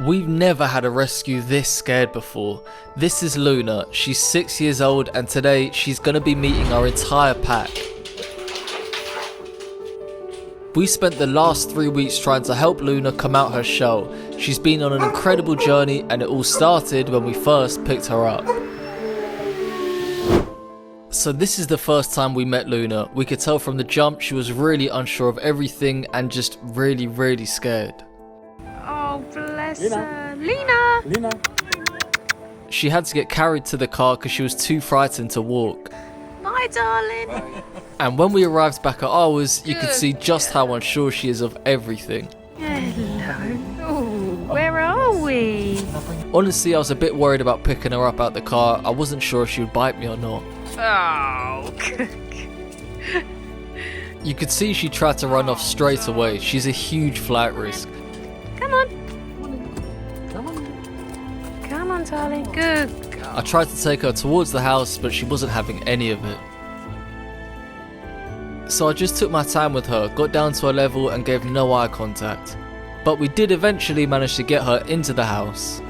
We've never had a rescue this scared before. This is Luna, she's 6 years old and today she's going to be meeting our entire pack. We spent the last 3 weeks trying to help Luna come out her shell. She's been on an incredible journey and it all started when we first picked her up. So this is the first time we met Luna. We could tell from the jump she was really unsure of everything and just really scared. Oh, bless her. Lena! She had to get carried to the car because she was too frightened to walk. Hi, darling. And when we arrived back at ours, you could see just how unsure she is of everything. Hello. Ooh, where are we? Honestly, I was a bit worried about picking her up out the car. I wasn't sure if she would bite me or not. Oh. You could see she tried to run off straight away. She's a huge flight risk. Come on. Come on, darling. Good girl. I tried to take her towards the house, but she wasn't having any of it. So I just took my time with her, got down to her level and gave no eye contact. But we did eventually manage to get her into the house.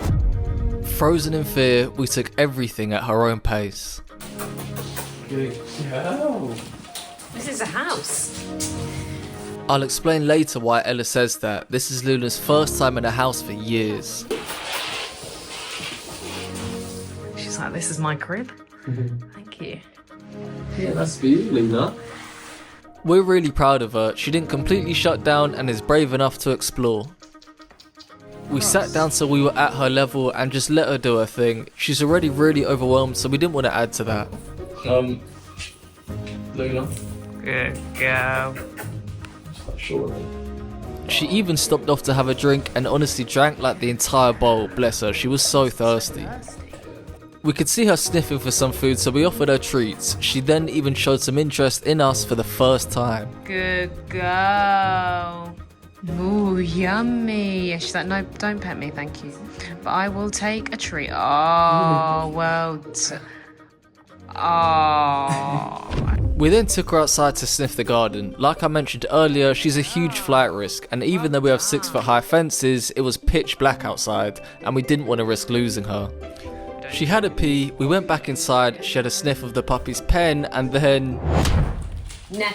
Frozen in fear, we took everything at her own pace. Good girl. This is a house. I'll explain later why Ella says that. This is Luna's first time in a house for years. She's like, this is my crib. Thank you. Yeah, that's for you, Luna. We're really proud of her. She didn't completely shut down and is brave enough to explore. We sat down so we were at her level and just let her do her thing. She's already really overwhelmed, so we didn't want to add to that. Luna. Good girl. Sure. She even stopped off to have a drink and honestly drank like the entire bowl, bless her, she was so thirsty. We could see her sniffing for some food, so we offered her treats. She then even showed some interest in us for the first time. Good girl. Ooh, yummy. And she's like, no, don't pet me, thank you. But I will take a treat. Oh, well done. Oh. We then took her outside to sniff the garden. Like I mentioned earlier, she's a huge flight risk, and even though we have 6-foot high fences, it was pitch black outside, and we didn't want to risk losing her. She had a pee, we went back inside, she had a sniff of the puppy's pen, and then... No.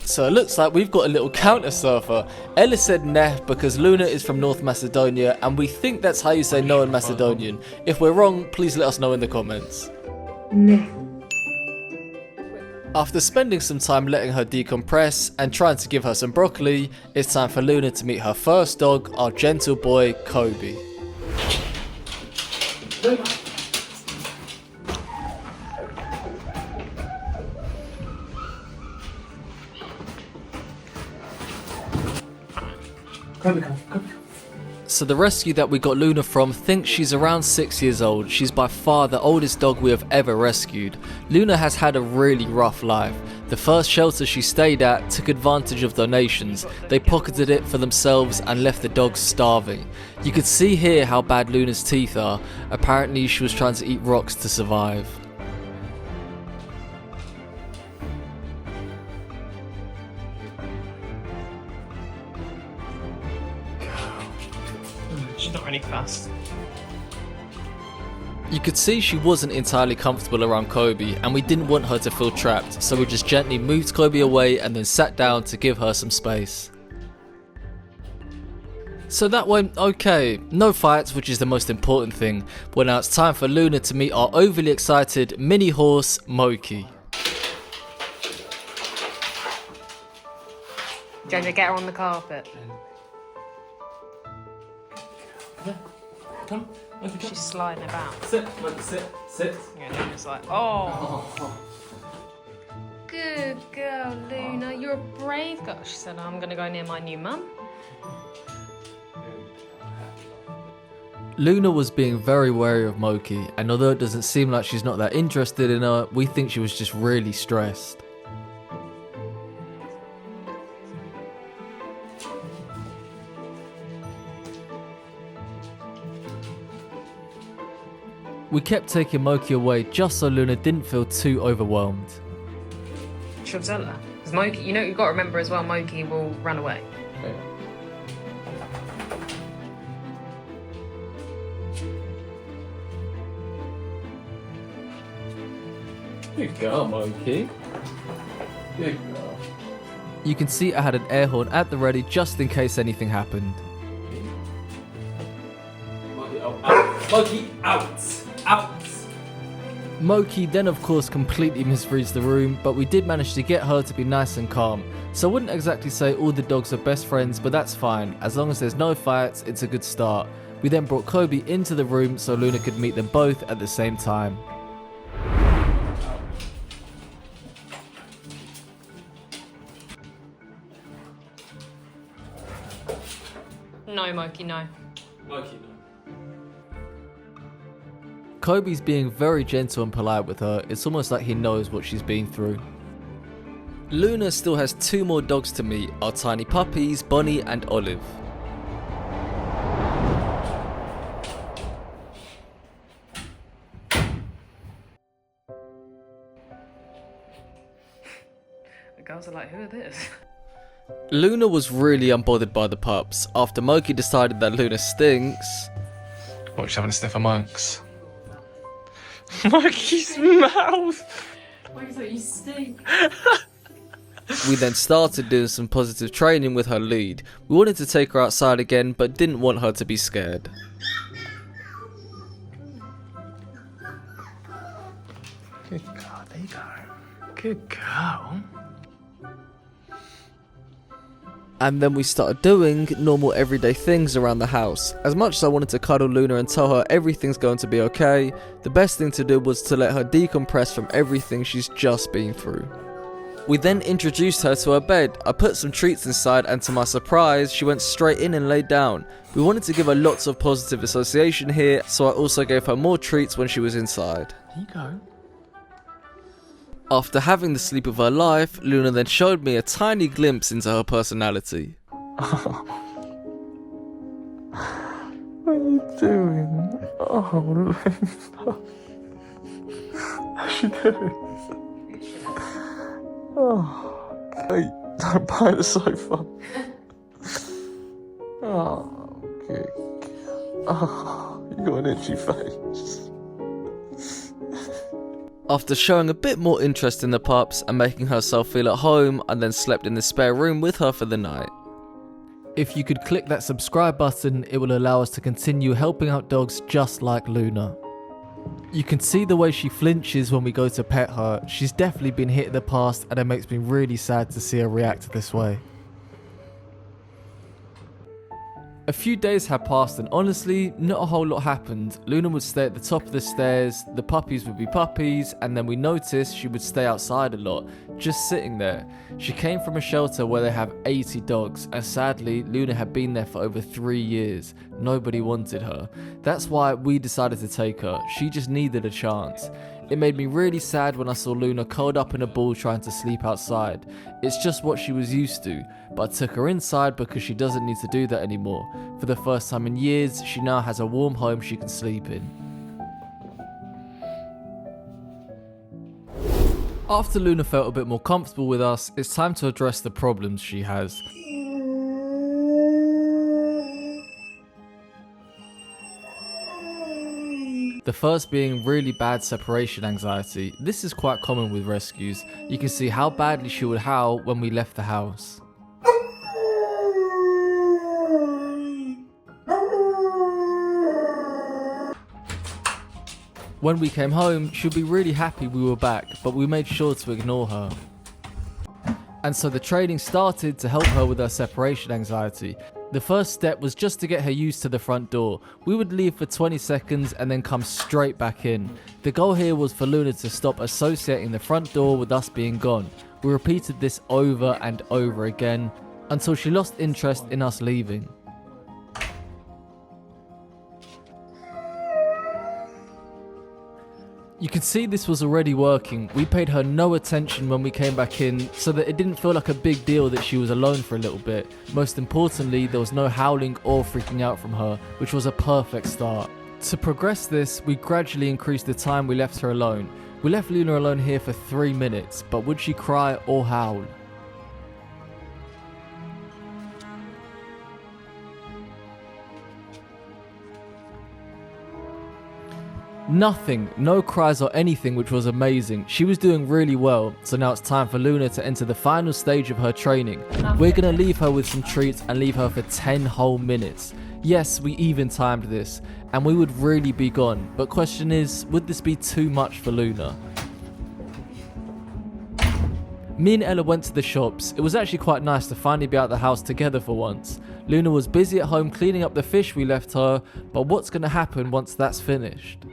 So it looks like we've got a little counter surfer. Ella said neh because Luna is from North Macedonia, and we think that's how you say no in Macedonian. If we're wrong, please let us know in the comments. After spending some time letting her decompress and trying to give her some broccoli, it's time for Luna to meet her first dog, our gentle boy, Kobe. Come. So the rescue that we got Luna from thinks she's around 6 years old. She's by far the oldest dog we have ever rescued. Luna has had a really rough life. The first shelter she stayed at took advantage of donations. They pocketed it for themselves and left the dogs starving. You could see here how bad Luna's teeth are. Apparently she was trying to eat rocks to survive. She's not really fast. You could see she wasn't entirely comfortable around Kobe, and we didn't want her to feel trapped, so we just gently moved Kobe away and then sat down to give her some space. So that went okay, no fights, which is the most important thing, but now it's time for Luna to meet our overly excited mini horse, Moki. Jojo, get her on the carpet. Come. Okay, She's sliding about. sit. Yeah, Luna's like, oh. Good girl, Luna. You're a brave girl. She said, I'm going to go near my new mum. Luna was being very wary of Moki, and although it doesn't seem like she's not that interested in her, we think she was just really stressed. We kept taking Moki away just so Luna didn't feel too overwhelmed. She'll tell her. Because Moki, you know, you've got to remember as well, Moki will run away. Good girl, Moki. Good girl. You can see I had an air horn at the ready just in case anything happened. Moki, out. Moki, out. Out. Moki then of course completely misreads the room, but we did manage to get her to be nice and calm. So I wouldn't exactly say all the dogs are best friends, but that's fine. As long as there's no fights, it's a good start. We then brought Kobe into the room so Luna could meet them both at the same time. No, Moki, no. Moki, no. Kobe's being very gentle and polite with her. It's almost like he knows what she's been through. Luna still has 2 more dogs to meet, our tiny puppies, Bonnie and Olive. The girls are like, who are this? Luna was really unbothered by the pups. After Moki decided that Luna stinks, What, she's having a sniff amongst? Moki's mouth! Why is that you stink? we then started doing some positive training with her lead. We wanted to take her outside again, but didn't want her to be scared. Good girl, there you go. Good girl. And then we started doing normal everyday things around the house. As much as I wanted to cuddle Luna and tell her everything's going to be okay, the best thing to do was to let her decompress from everything she's just been through. We then introduced her to her bed. I put some treats inside and to my surprise, she went straight in and laid down. We wanted to give her lots of positive association here, so I also gave her more treats when she was inside. There you go. After having the sleep of her life, Luna then showed me a tiny glimpse into her personality. What are you doing? Oh, Luna. How's she doing? Oh, Kate, don't bite the sofa. Oh, good. Oh, you got an itchy face. After showing a bit more interest in the pups and making herself feel at home, I then slept in the spare room with her for the night. If you could click that subscribe button, it will allow us to continue helping out dogs just like Luna. You can see the way she flinches when we go to pet her. She's definitely been hit in the past, and it makes me really sad to see her react this way. A few days had passed and honestly, not a whole lot happened. Luna would stay at the top of the stairs, the puppies would be puppies, and then we noticed she would stay outside a lot, just sitting there. She came from a shelter where they have 80 dogs, and sadly, Luna had been there for over 3 years. Nobody wanted her. That's why we decided to take her. She just needed a chance. It made me really sad when I saw Luna curled up in a ball trying to sleep outside. It's just what she was used to, but I took her inside because she doesn't need to do that anymore. For the first time in years, she now has a warm home she can sleep in. After Luna felt a bit more comfortable with us, it's time to address the problems she has. The first being really bad separation anxiety. This is quite common with rescues. You can see how badly she would howl when we left the house. When we came home, she'd be really happy we were back, but we made sure to ignore her. And so the training started to help her with her separation anxiety. The first step was just to get her used to the front door. We would leave for 20 seconds and then come straight back in. The goal here was for Luna to stop associating the front door with us being gone. We repeated this over and over again until she lost interest in us leaving. You can see this was already working. We paid her no attention when we came back in, so that it didn't feel like a big deal that she was alone for a little bit. Most importantly, there was no howling or freaking out from her, which was a perfect start. To progress this, we gradually increased the time we left her alone. We left Luna alone here for 3 minutes, but would she cry or howl? Nothing, no cries or anything, which was amazing. She was doing really well, so now it's time for Luna to enter the final stage of her training. We're gonna leave her with some treats and leave her for 10 whole minutes. Yes, we even timed this, and we would really be gone, but question is, would this be too much for Luna? Me and Ella went to the shops. It was actually quite nice to finally be out of the house together for once. Luna was busy at home cleaning up the fish we left her, but what's gonna happen once that's finished?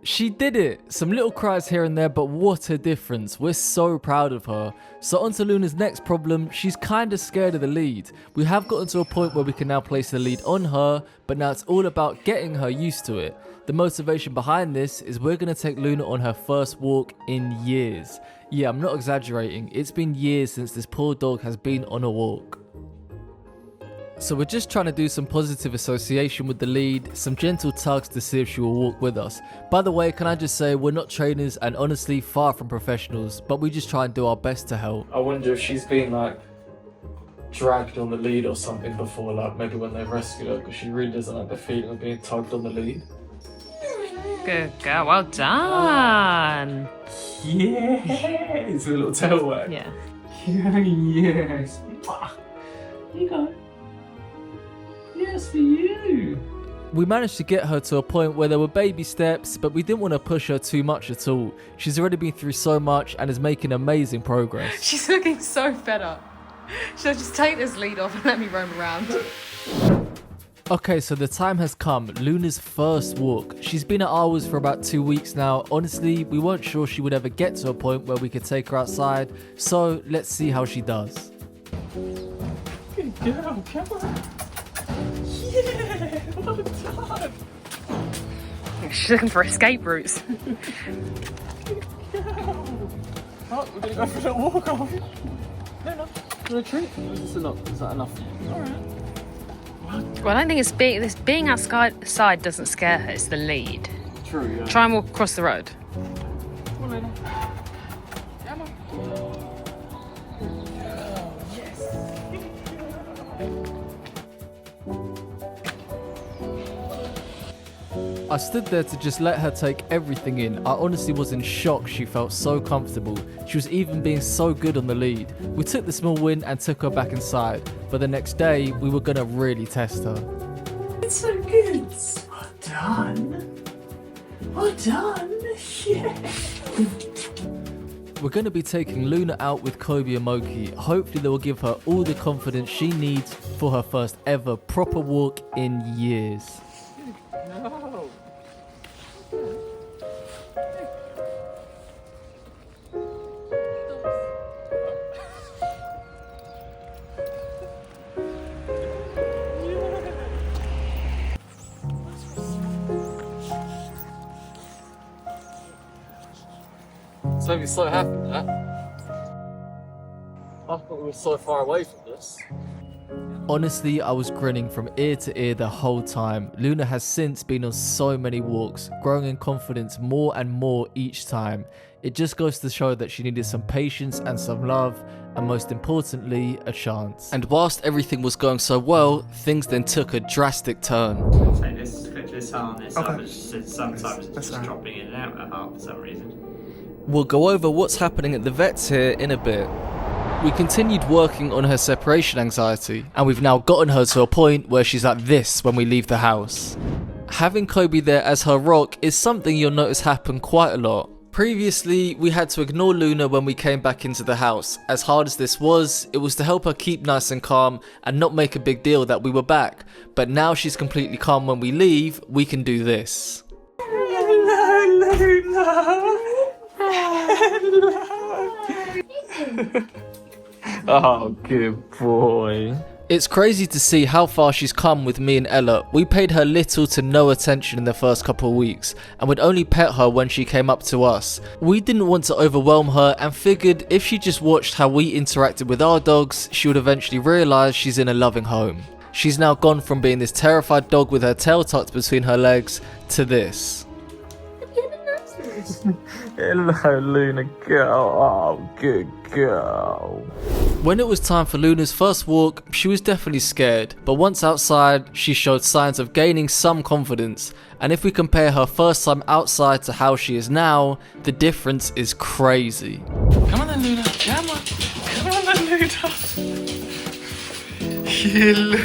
She did it! Some little cries here and there, but what a difference. We're so proud of her. So on to Luna's next problem. She's kinda scared of the lead. We have gotten to a point where we can now place the lead on her, but now it's all about getting her used to it. The motivation behind this is we're gonna take Luna on her first walk in years. Yeah, I'm not exaggerating. It's been years since this poor dog has been on a walk. So we're just trying to do some positive association with the lead, some gentle tugs to see if she will walk with us. By the way, can I just say, we're not trainers and honestly far from professionals, but we just try and do our best to help. I wonder if she's been like dragged on the lead or something before, like maybe when they rescued her, because she really doesn't like the feeling of being tugged on the lead. Good girl, well done. Yeah, it's a little tail wag. Yeah. Yes. You go. Yes, for you. We managed to get her to a point where there were baby steps, but we didn't want to push her too much at all. She's already been through so much and is making amazing progress. She's looking so fed up. She'll just take this lead off and let me roam around. Okay, so the time has come. Luna's first walk. She's been at ours for about 2 weeks now. Honestly, we weren't sure she would ever get to a point where we could take her outside. So let's see how she does. Good girl, come on. Yeah, well done. She's looking for escape routes. Oh, we're gonna go for a little walk, are we? No. For a treat? Or is that enough? Alright. Well, I don't think it's being outside doesn't scare her, it's the lead. True, yeah. Try and walk across the road. Come on, Luna. Come on. Oh, yes. I stood there to just let her take everything in. I honestly was in shock. She felt so comfortable. She was even being so good on the lead. We took the small win and took her back inside. For the next day, we were gonna really test her. It's so good. Well done. Well done. Yeah. We're gonna be taking Luna out with Kobe and Moki. Hopefully they will give her all the confidence she needs for her first ever proper walk in years. No. Sophie's so happy with that. I thought we were so far away from this. Honestly, I was grinning from ear to ear the whole time. Luna has since been on so many walks, growing in confidence more and more each time. It just goes to show that she needed some patience and some love, and most importantly, a chance. And whilst everything was going so well, things then took a drastic turn. So this harness up, sometimes it's just dropping in and out of heart for some reason. We'll go over what's happening at the vet's here in a bit. We continued working on her separation anxiety, and we've now gotten her to a point where she's like this when we leave the house. Having Kobe there as her rock is something you'll notice happen quite a lot. Previously, we had to ignore Luna when we came back into the house. As hard as this was, it was to help her keep nice and calm and not make a big deal that we were back. But now she's completely calm when we leave, we can do this. Hello, Luna. Oh, good boy. It's crazy to see how far she's come with me and Ella. We paid her little to no attention in the first couple of weeks and would only pet her when she came up to us. We didn't want to overwhelm her and figured if she just watched how we interacted with our dogs, she would eventually realise she's in a loving home. She's now gone from being this terrified dog with her tail tucked between her legs to this. Hello, Luna girl. Oh, good girl. When it was time for Luna's first walk, she was definitely scared, but once outside, she showed signs of gaining some confidence, and if we compare her first time outside to how she is now, the difference is crazy. Come on then, Luna. Come on. Come on then, Luna. Hello.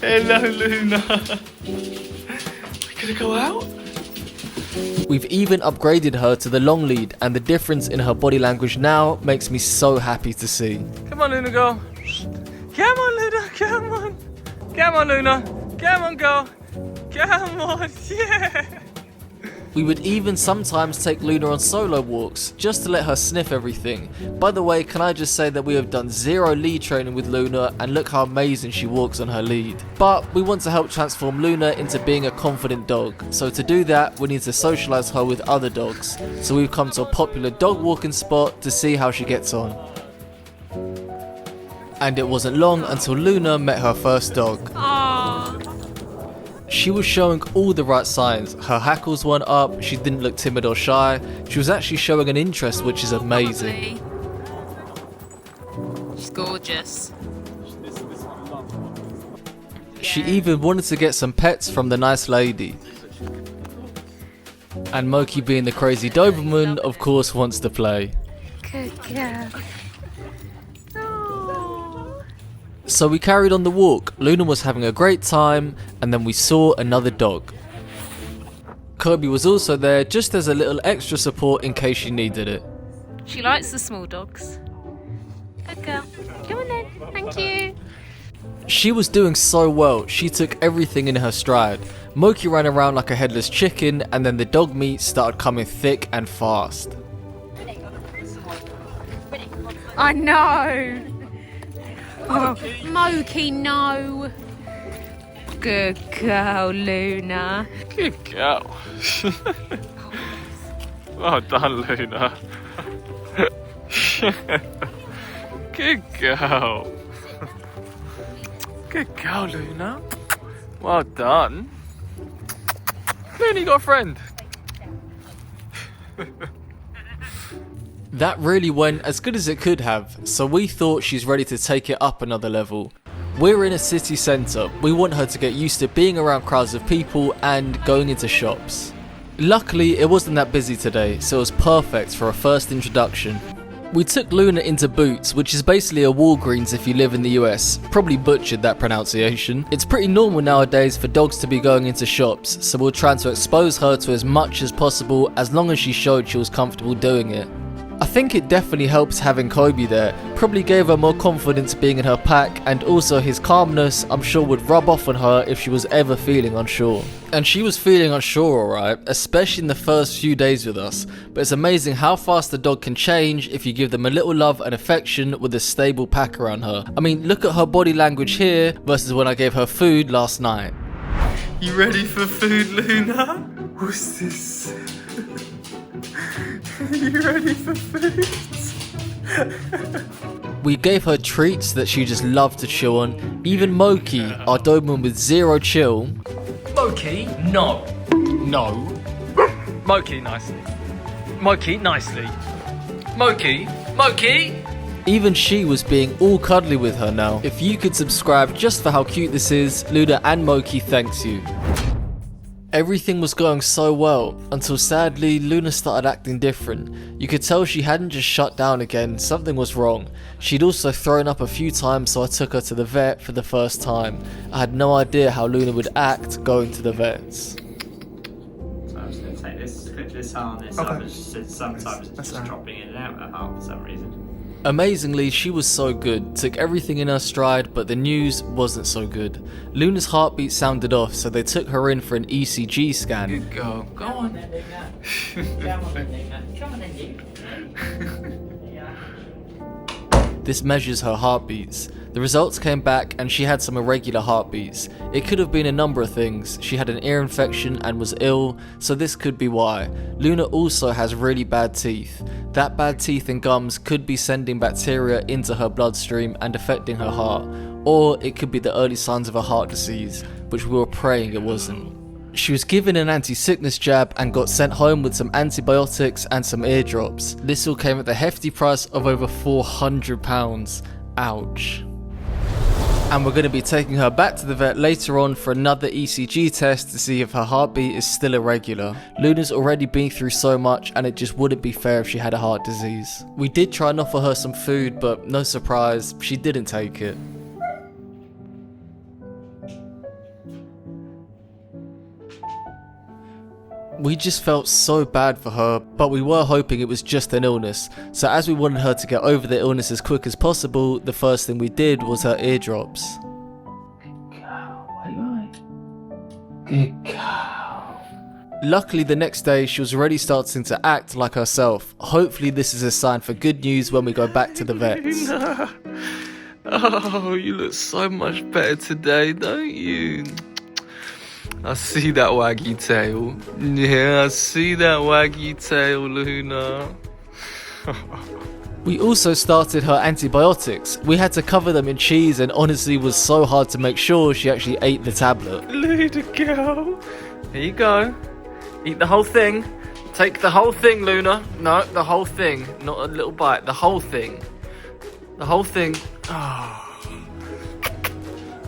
Hello, Luna. We gonna go out? We've even upgraded her to the long lead, and the difference in her body language now makes me so happy to see. Come on, Luna, girl. Come on, Luna. Come on. Come on, Luna. Come on, girl. Come on. Yeah. We would even sometimes take Luna on solo walks, just to let her sniff everything. By the way, can I just say that we have done 0 lead training with Luna, and look how amazing she walks on her lead. But we want to help transform Luna into being a confident dog, so to do that we need to socialise her with other dogs. So we've come to a popular dog walking spot to see how she gets on. And it wasn't long until Luna met her first dog. She was showing all the right signs. Her hackles weren't up, she didn't look timid or shy. She was actually showing an interest, which is amazing. She's gorgeous. She even wanted to get some pets from the nice lady. And Moki, being the crazy Doberman, of course wants to play. Good girl. So we carried on the walk. Luna was having a great time, and then we saw another dog. Kobe was also there, just as a little extra support in case she needed it. She likes the small dogs. Good girl. Come on then. Thank you. She was doing so well, she took everything in her stride. Moki ran around like a headless chicken, and then the dog meat started coming thick and fast. I know. Oh, Moki, no. Good girl, Luna. Good girl. Well done, Luna. Good girl. Good girl, Luna. Well done. Luna, you got a friend. That really went as good as it could have, so we thought she's ready to take it up another level. We're in a city centre, we want her to get used to being around crowds of people and going into shops. Luckily it wasn't that busy today, so it was perfect for a first introduction. We took Luna into Boots, which is basically a Walgreens if you live in the US. Probably butchered that pronunciation. It's pretty normal nowadays for dogs to be going into shops, so we're trying to expose her to as much as possible as long as she showed she was comfortable doing it. I think it definitely helps having Kobe there, probably gave her more confidence being in her pack, and also his calmness I'm sure would rub off on her if she was ever feeling unsure. And she was feeling unsure alright, especially in the first few days with us, but it's amazing how fast the dog can change if you give them a little love and affection with a stable pack around her. I mean, look at her body language here versus when I gave her food last night. You ready for food, Luna? What's this? You ready for food? We gave her treats that she just loved to chew on. Even Moki, our Doberman with 0 chill. Moki, no. No. Moki, nicely. Moki, nicely. Moki, Moki! Even she was being all cuddly with her now. If you could subscribe just for how cute this is, Luna and Moki thanks you. Everything was going so well, until sadly Luna started acting different. You could tell she hadn't just shut down again, something was wrong. She'd also thrown up a few times, so I took her to the vet for the first time. I had no idea how Luna would act going to the vets. So I'm just going to take this, clip this harness up, and sometimes it's just dropping in and out of her heart for some reason. Amazingly, she was so good, took everything in her stride, but the news wasn't so good. Luna's heartbeat sounded off, so they took her in for an ECG scan. Good girl. Go on. This measures her heartbeats. The results came back and she had some irregular heartbeats. It could have been a number of things. She had an ear infection and was ill, so this could be why. Luna also has really bad teeth. That bad teeth and gums could be sending bacteria into her bloodstream and affecting her heart. Or it could be the early signs of a heart disease, which we were praying it wasn't. She was given an anti-sickness jab and got sent home with some antibiotics and some eardrops. This all came at the hefty price of over £400. Ouch. And we're going to be taking her back to the vet later on for another ECG test to see if her heartbeat is still irregular. Luna's already been through so much and it just wouldn't be fair if she had a heart disease. We did try and offer her some food, but no surprise, she didn't take it. We just felt so bad for her, but we were hoping it was just an illness. So as we wanted her to get over the illness as quick as possible, the first thing we did was her eardrops. Good cow, Good cow. Luckily the next day she was already starting to act like herself. Hopefully this is a sign for good news when we go back to the vets. Oh, you look so much better today, don't you? I see that waggy tail. Yeah, I see that waggy tail, Luna. We also started her antibiotics. We had to cover them in cheese and honestly was so hard to make sure she actually ate the tablet. Luna girl. Here you go. Eat the whole thing. Take the whole thing, Luna. No, the whole thing. Not a little bite. The whole thing. The whole thing. Oh.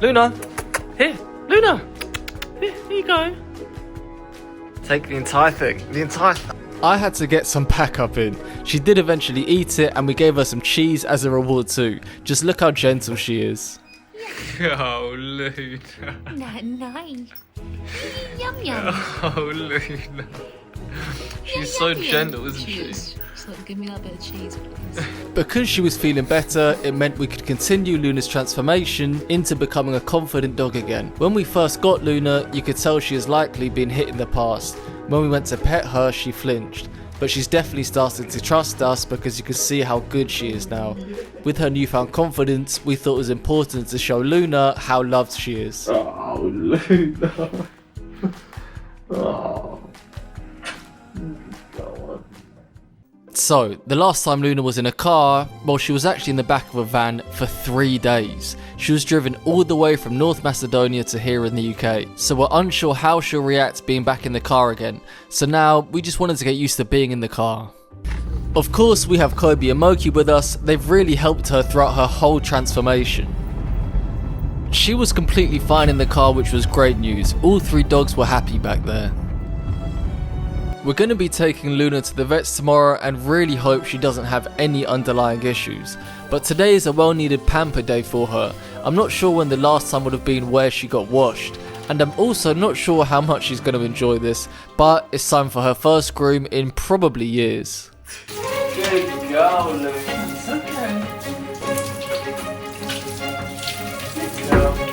Luna. Here. Luna. Here you go. Take the entire thing. I had to get some backup in. She did eventually eat it and we gave her some cheese as a reward too. Just look how gentle she is. Oh, Luna. Nice. Yum yum. Oh, Luna. She's so gentle, isn't she? Cheers. Just give me that bit of cheese, please. Because she was feeling better, it meant we could continue Luna's transformation into becoming a confident dog again. When we first got Luna, you could tell she has likely been hit in the past. When we went to pet her, she flinched. But she's definitely starting to trust us because you can see how good she is now. With her newfound confidence, we thought it was important to show Luna how loved she is. Oh, Luna. Oh. So, the last time Luna was in a car, well, she was actually in the back of a van for 3 days. She was driven all the way from North Macedonia to here in the UK. So we're unsure how she'll react being back in the car again. So now, we just wanted to get used to being in the car. Of course, we have Kobe and Moki with us. They've really helped her throughout her whole transformation. She was completely fine in the car, which was great news. All 3 dogs were happy back there. We're going to be taking Luna to the vets tomorrow and really hope she doesn't have any underlying issues. But today is a well needed pamper day for her. I'm not sure when the last time would have been where she got washed. And I'm also not sure how much she's going to enjoy this. But it's time for her first groom in probably years. Good girl, Luna. It's okay. Good girl.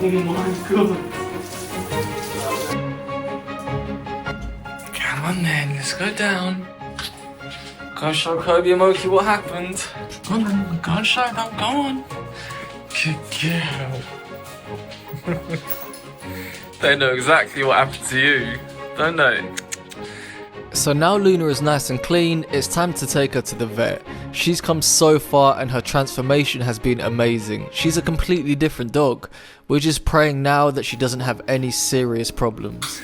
Oh my god. Come on then, let's go down. Go show Kobe and Moki what happened. Go on then, go and show them, go on. Good girl. They know exactly what happened to you, don't they? So now Luna is nice and clean, it's time to take her to the vet. She's come so far and her transformation has been amazing. She's a completely different dog. We're just praying now that she doesn't have any serious problems.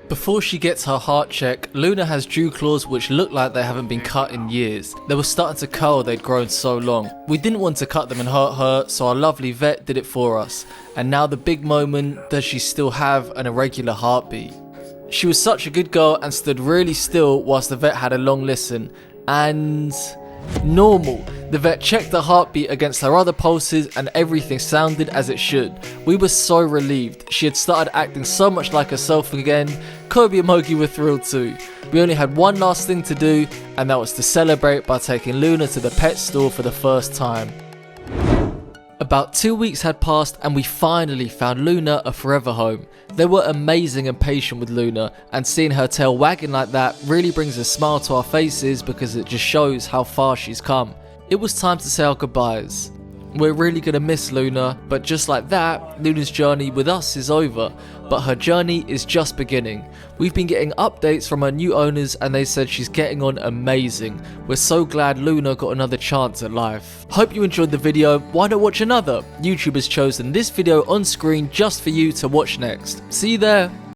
Before she gets her heart check, Luna has dew claws which look like they haven't been cut in years. They were starting to curl, they'd grown so long. We didn't want to cut them and hurt her, so our lovely vet did it for us. And now the big moment, does she still have an irregular heartbeat? She was such a good girl and stood really still whilst the vet had a long listen. And normal. The vet checked her heartbeat against her other pulses and everything sounded as it should. We were so relieved. She had started acting so much like herself again. Kobe and Moki were thrilled too. We only had one last thing to do, and that was to celebrate by taking Luna to the pet store for the first time. About 2 weeks had passed and we finally found Luna a forever home. They were amazing and patient with Luna, and seeing her tail wagging like that really brings a smile to our faces because it just shows how far she's come. It was time to say our goodbyes. We're really gonna miss Luna, but just like that, Luna's journey with us is over, but her journey is just beginning. We've been getting updates from her new owners and they said she's getting on amazing. We're so glad Luna got another chance at life. Hope you enjoyed the video. Why not watch another? YouTube has chosen this video on screen just for you to watch next. See you there.